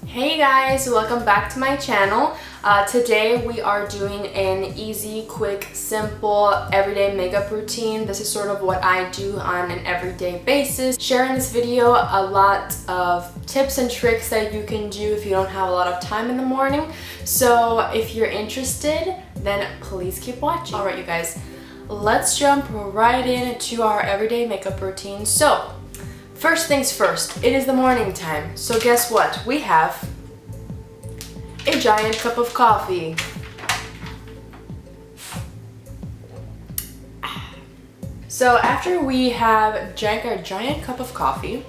Hey guys, welcome back to my channel. Today we are doing an easy, quick, simple, everyday makeup routine. This is sort of what I do on an everyday basis. Sharing this video a lot of tips and tricks that you can do if you don't have a lot of time in the morning. So if you're interested, then please keep watching. Alright you guys, let's jump right into our everyday makeup routine. So first things first, it is the morning time. So guess what? We have a giant cup of coffee. So after we have drank our giant cup of coffee,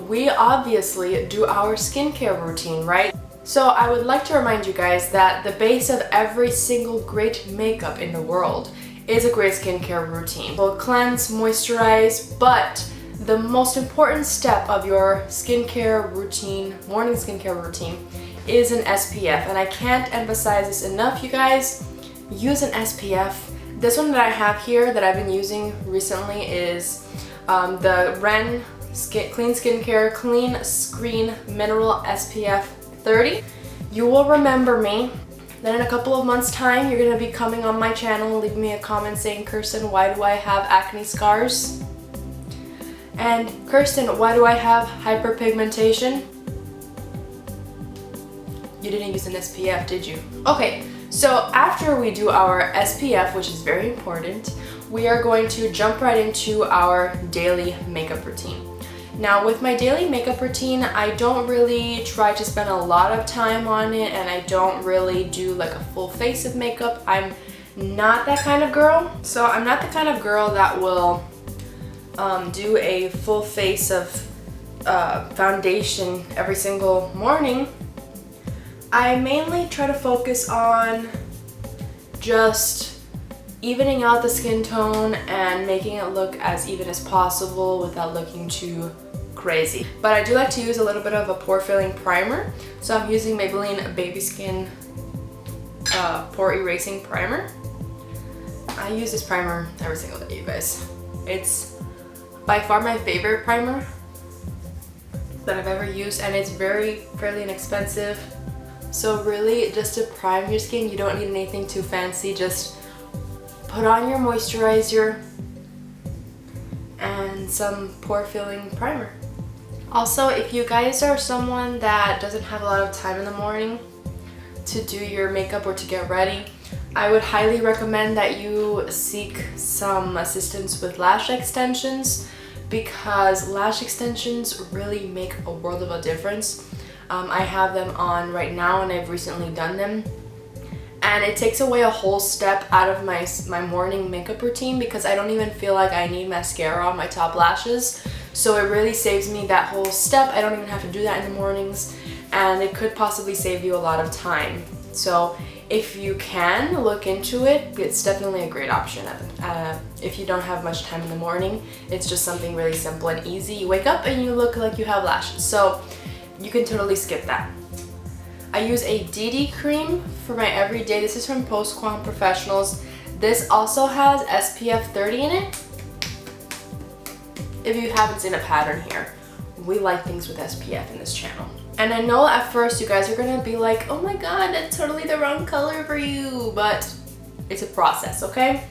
we obviously do our skincare routine, right? So I would like to remind you guys that the base of every single great makeup in the world is a great skincare routine. We'll cleanse, moisturize, but the most important step of your skincare routine, morning skincare routine, is an SPF. And I can't emphasize this enough, you guys. Use an SPF. This one that I have here that I've been using recently is the Ren Clean Skincare Clean Screen Mineral SPF 30. You will remember me. Then in a couple of months time, you're gonna be coming on my channel and leaving me a comment saying, Kirsten, why do I have acne scars? And Kirsten, why do I have hyperpigmentation? You didn't use an SPF, did you? Okay, so after we do our SPF, which is very important, we are going to jump right into our daily makeup routine. Now with my daily makeup routine, I don't really try to spend a lot of time on it, and I don't really do like a full face of makeup. I'm not that kind of girl. So I'm not the kind of girl that will do a full face of foundation every single morning. I mainly try to focus on just evening out the skin tone and making it look as even as possible without looking too crazy. But I do like to use a little bit of a pore filling primer. So I'm using Maybelline Baby Skin Pore Erasing Primer. I use this primer every single day, you guys. It's by far my favorite primer that I've ever used, and it's fairly inexpensive. So really, just to prime your skin, you don't need anything too fancy. Just put on your moisturizer and some pore filling primer. Also, if you guys are someone that doesn't have a lot of time in the morning to do your makeup or to get ready, I would highly recommend that you seek some assistance with lash extensions, because lash extensions really make a world of a difference. I have them on right now and I've recently done them, and it takes away a whole step out of my morning makeup routine, because I don't even feel like I need mascara on my top lashes. So it really saves me that whole step. I don't even have to do that in the mornings, and it could possibly save you a lot of time. So if you can look into it, it's definitely a great option. If you don't have much time in the morning, it's just something really simple and easy. You wake up and you look like you have lashes, so you can totally skip that. I use a DD cream for my everyday. This is from Post Quam Professionals. This also has SPF 30 in it. If you haven't seen a pattern here, we like things with SPF in this channel. And I know at first you guys are gonna be like, oh my god, that's totally the wrong color for you, but it's a process, okay?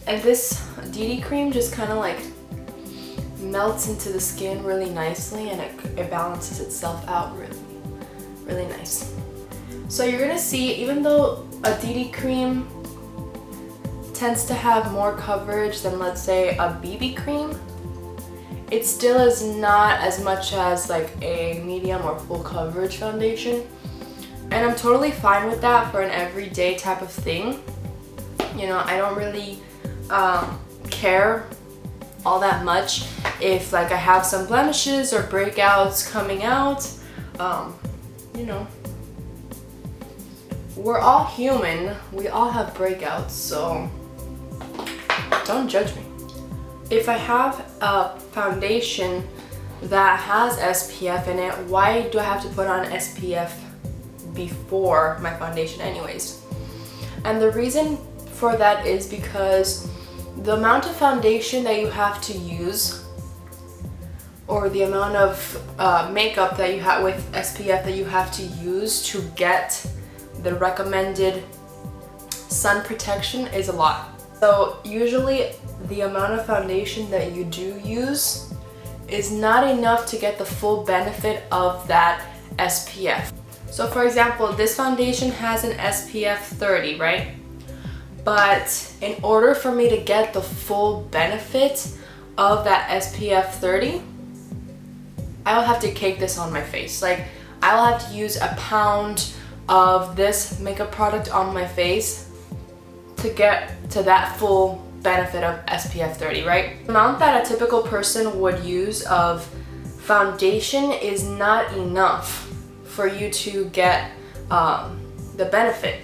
And this DD cream just kind of like melts into the skin really nicely, and it balances itself out really nice. So you're gonna see, even though a DD cream tends to have more coverage than, let's say, a BB cream, it still is not as much as like a medium or full coverage foundation. And I'm totally fine with that for an everyday type of thing. You know, I don't really care all that much if like I have some blemishes or breakouts coming out. You know, we're all human, we all have breakouts, so don't judge me. If I have a foundation that has SPF in it, why do I have to put on SPF before my foundation anyways? And the reason for that is because the amount of foundation that you have to use or the amount of makeup that you have with SPF that you have to use to get the recommended sun protection is a lot. So usually the amount of foundation that you do use is not enough to get the full benefit of that SPF. So for example, this foundation has an SPF 30, right? But in order for me to get the full benefit of that SPF 30, I will have to cake this on my face. Like, I will have to use a pound of this makeup product on my face to get to that full benefit of SPF 30, right? The amount that a typical person would use of foundation is not enough for you to get the benefit.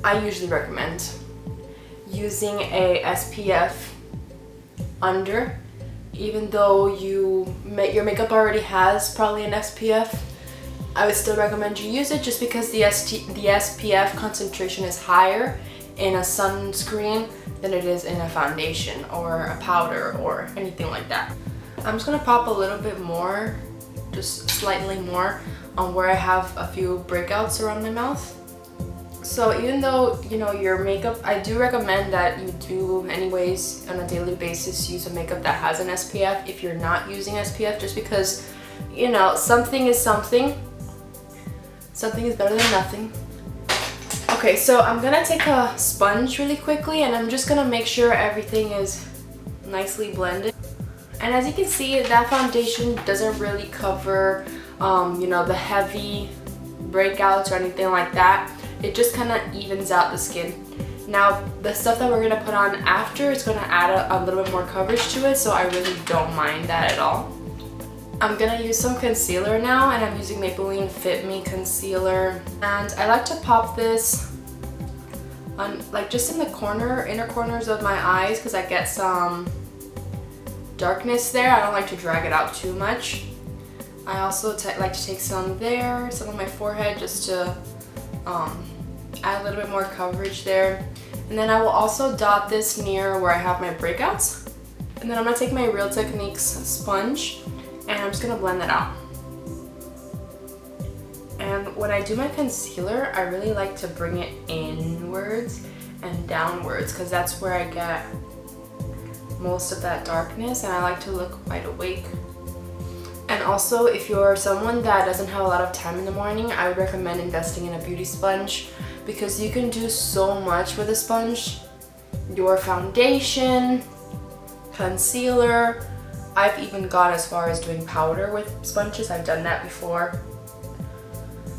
I usually recommend using a SPF under, even though your makeup already has probably an SPF. I would still recommend you use it just because the SPF concentration is higher in a sunscreen than it is in a foundation or a powder or anything like that. I'm just gonna pop a little bit more, just slightly more, on where I have a few breakouts around my mouth. So even though, you know, your makeup, I do recommend that you do anyways on a daily basis use a makeup that has an SPF if you're not using SPF, just because, you know, something is something. Something is better than nothing. Okay, so I'm gonna take a sponge really quickly and I'm just gonna make sure everything is nicely blended. And as you can see, that foundation doesn't really cover, you know, the heavy breakouts or anything like that. It just kind of evens out the skin. Now, the stuff that we're gonna put on after is gonna add a little bit more coverage to it, so I really don't mind that at all. I'm gonna use some concealer now, and I'm using Maybelline Fit Me concealer. And I like to pop this on, like, just in the inner corners of my eyes, because I get some darkness there. I don't like to drag it out too much. I also like to take some there, some on my forehead, just to add a little bit more coverage there. And then I will also dot this near where I have my breakouts. And then I'm gonna take my Real Techniques sponge and I'm just gonna blend that out. And when I do my concealer, I really like to bring it inwards and downwards, because that's where I get most of that darkness, and I like to look wide awake. And also, if you're someone that doesn't have a lot of time in the morning, I would recommend investing in a beauty sponge, because you can do so much with a sponge. Your foundation, concealer. I've even gone as far as doing powder with sponges. I've done that before.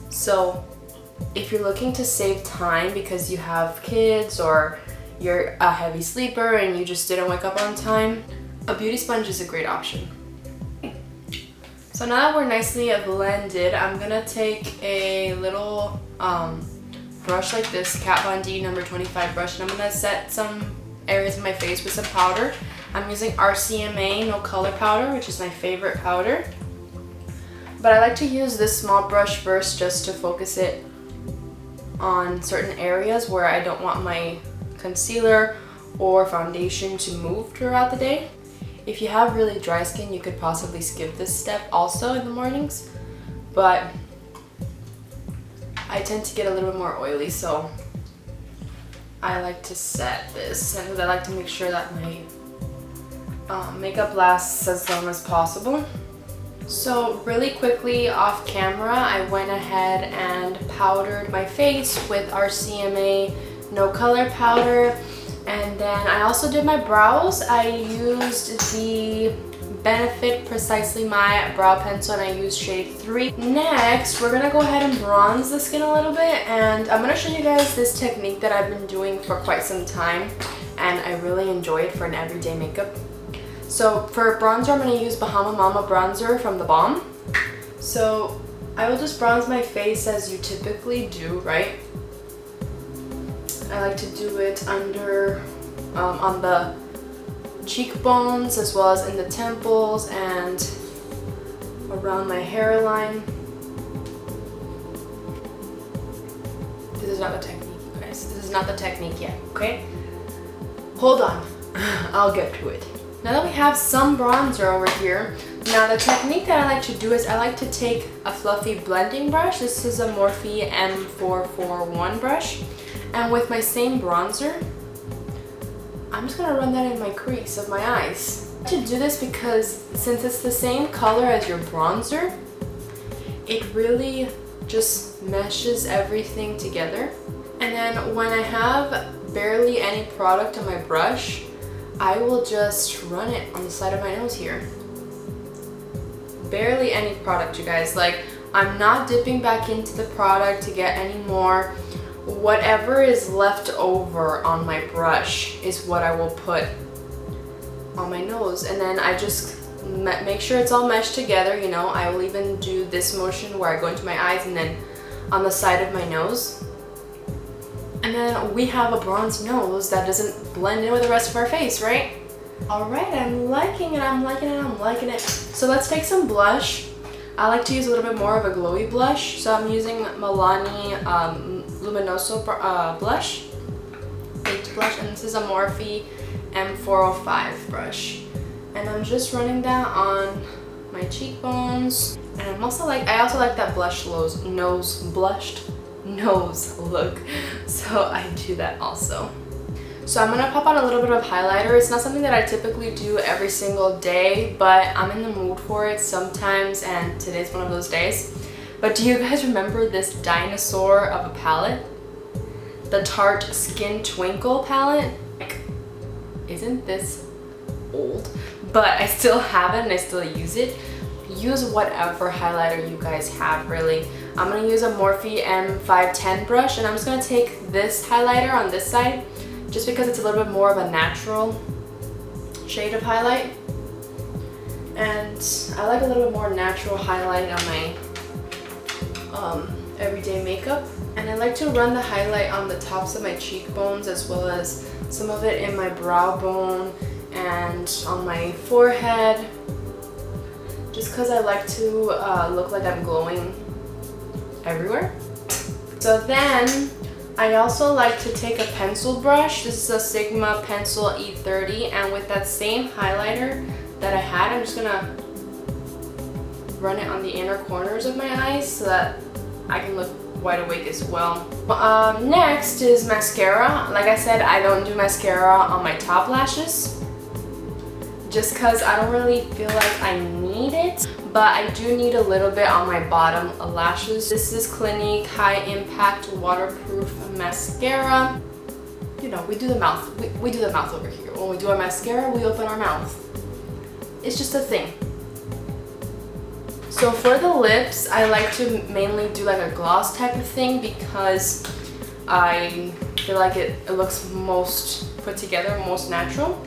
So if you're looking to save time because you have kids or you're a heavy sleeper and you just didn't wake up on time, a beauty sponge is a great option. So now that we're nicely blended, I'm gonna take a little brush like this, Kat Von D number 25 brush, and I'm gonna set some areas of my face with some powder. I'm using RCMA No Color Powder, which is my favorite powder. But I like to use this small brush first just to focus it on certain areas where I don't want my concealer or foundation to move throughout the day. If you have really dry skin, you could possibly skip this step also in the mornings, but I tend to get a little bit more oily, so I like to set this, and I like to make sure that my makeup lasts as long as possible. So really quickly off camera, I went ahead and powdered my face with RCMA No Color Powder. And then I also did my brows. I used the Benefit Precisely My brow pencil and I used shade 3. Next, we're gonna go ahead and bronze the skin a little bit, and I'm gonna show you guys this technique that I've been doing for quite some time and I really enjoy it for an everyday makeup. So for bronzer, I'm gonna use Bahama Mama bronzer from The Balm. So I will just bronze my face as you typically do, right? I like to do it under, on the cheekbones, as well as in the temples and around my hairline. This is not the technique, guys. This is not the technique yet, okay? Hold on, I'll get to it. Now that we have some bronzer over here, Now the technique that I like to do is I like to take a fluffy blending brush. This is a Morphe M441 brush. And with my same bronzer, I'm just gonna run that in my crease of my eyes. I like to do this because since it's the same color as your bronzer, it really just meshes everything together. And then when I have barely any product on my brush, I will just run it on the side of my nose here. Barely any product, you guys. Like, I'm not dipping back into the product to get any more. Whatever is left over on my brush is what I will put on my nose. And then I just make sure it's all meshed together, you know. I will even do this motion where I go into my eyes and then on the side of my nose. And then we have a bronze nose that doesn't blend in with the rest of our face, right? Alright, I'm liking it, I'm liking it, I'm liking it. So let's take some blush. I like to use a little bit more of a glowy blush. So I'm using Milani Luminoso blush, baked blush, and this is a Morphe M405 brush. And I'm just running that on my cheekbones. And I also like that blushed nose look. So I do that also. So I'm gonna pop on a little bit of highlighter. It's not something that I typically do every single day, but I'm in the mood for it sometimes, and today's one of those days. But do you guys remember this dinosaur of a palette? The Tarte Skin Twinkle palette? Like, isn't this old? But I still have it and I still use it. Use whatever highlighter you guys have, really. I'm gonna use a Morphe M510 brush, and I'm just gonna take this highlighter on this side just because it's a little bit more of a natural shade of highlight. And I like a little bit more natural highlight on my everyday makeup. And I like to run the highlight on the tops of my cheekbones as well as some of it in my brow bone and on my forehead, just because I like to look like I'm glowing everywhere. So then I also like to take a pencil brush. This is a Sigma Pencil E30, and with that same highlighter that I had, I'm just gonna run it on the inner corners of my eyes so that I can look wide awake as well. Next is mascara. Like I said, I don't do mascara on my top lashes just because I don't really feel like I need it, but I do need a little bit on my bottom lashes. This is Clinique High Impact Waterproof Mascara. You know, we do the mouth. We do the mouth over here. When we do our mascara, we open our mouth. It's just a thing. So for the lips, I like to mainly do like a gloss type of thing because I feel like it looks most put together, most natural.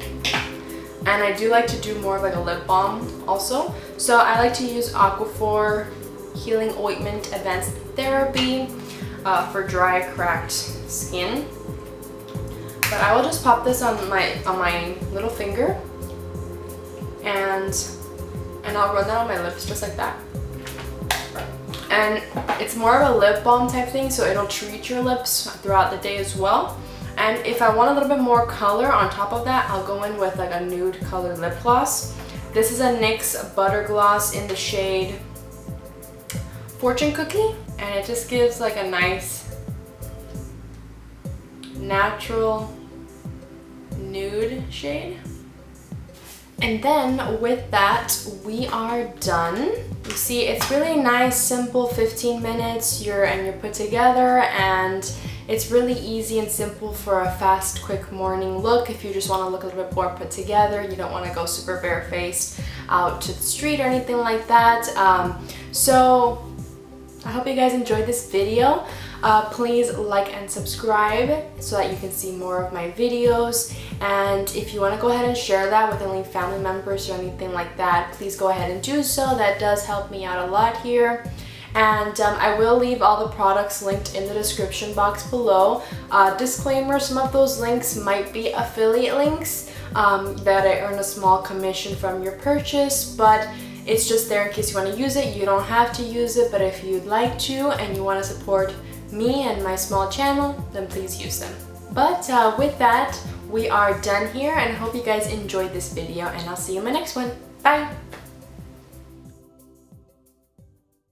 And I do like to do more of like a lip balm also. So I like to use Aquaphor Healing Ointment Advanced Therapy for dry, cracked skin. But I will just pop this on my little finger, and I'll run that on my lips just like that. And it's more of a lip balm type thing, so it'll treat your lips throughout the day as well. And if I want a little bit more color on top of that, I'll go in with like a nude colored lip gloss. This is a NYX Butter Gloss in the shade Fortune Cookie, and it just gives like a nice natural nude shade. And then with that, we are done. You see, it's really nice, simple, 15 minutes, you're put together, and it's really easy and simple for a fast, quick morning look. If you just want to look a little bit more put together, you don't want to go super barefaced out to the street or anything like that. So I hope you guys enjoyed this video. Please like and subscribe so that you can see more of my videos. And if you want to go ahead and share that with any family members or anything like that, please go ahead and do so. That does help me out a lot here. And I will leave all the products linked in the description box below. Disclaimer, some of those links might be affiliate links that I earn a small commission from your purchase, but it's just there in case you want to use it. You don't have to use it, but if you'd like to and you want to support me and my small channel, then please use them. But with that, we are done here, and I hope you guys enjoyed this video, and I'll see you in my next one. Bye!